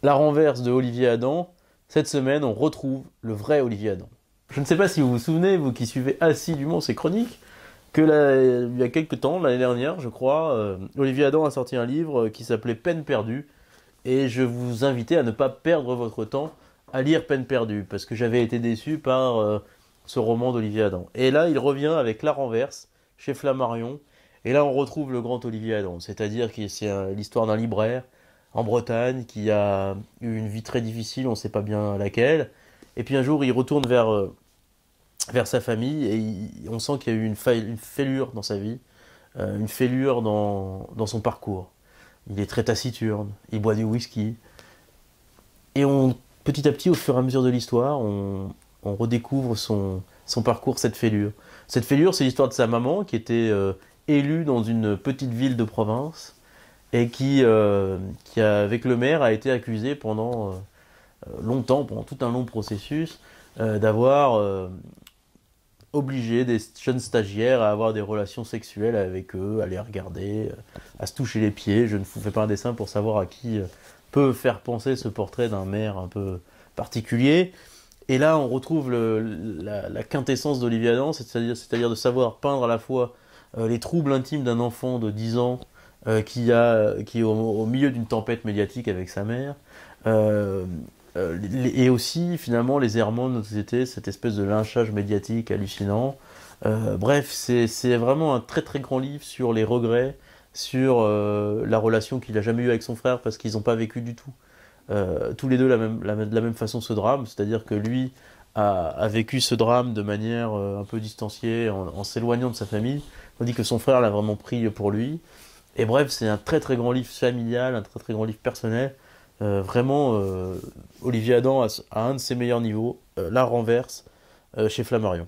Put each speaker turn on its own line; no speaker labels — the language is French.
La renverse de Olivier Adam. Cette semaine, on retrouve le vrai Olivier Adam. Je ne sais pas si vous vous souvenez, vous qui suivez assidûment ces chroniques, que il y a quelques temps, l'année dernière, je crois, Olivier Adam a sorti un livre qui s'appelait Peine perdue. Et je vous invitais à ne pas perdre votre temps à lire Peine perdue, parce que j'avais été déçu par ce roman d'Olivier Adam. Et là, il revient avec La Renverse, chez Flammarion. Et là, on retrouve le grand Olivier Adam, c'est-à-dire que c'est l'histoire d'un libraire en Bretagne qui a eu une vie très difficile, on ne sait pas bien laquelle. Et puis un jour, il retourne vers sa famille et on sent qu'il y a eu une fêlure dans sa vie, une fêlure dans son parcours. Il est très taciturne, il boit du whisky. Et petit à petit, au fur et à mesure de l'histoire, on redécouvre son parcours, cette fêlure. Cette fêlure, c'est l'histoire de sa maman qui était élue dans une petite ville de province et avec le maire, a été accusée pendant longtemps, pendant tout un long processus, d'avoir obligé des jeunes stagiaires à avoir des relations sexuelles avec eux, à les regarder, à se toucher les pieds. Je ne vous fais pas un dessin pour savoir à qui peut faire penser ce portrait d'un maire un peu particulier. Et là, on retrouve la quintessence d'Olivier Adam, c'est-à-dire de savoir peindre à la fois les troubles intimes d'un enfant de 10 ans qui est au milieu d'une tempête médiatique avec sa mère, euh, et aussi finalement les errements de notre société, cette espèce de lynchage médiatique hallucinant. Bref, c'est vraiment un très très grand livre sur les regrets, sur la relation qu'il a jamais eue avec son frère parce qu'ils n'ont pas vécu du tout tous les deux de la même façon ce drame, c'est-à-dire que lui a vécu ce drame de manière un peu distanciée, en s'éloignant de sa famille, tandis que son frère l'a vraiment pris pour lui. Et bref, c'est un très très grand livre familial, un très très grand livre personnel. Vraiment, Olivier Adam a un de ses meilleurs niveaux, La Renverse, chez Flammarion.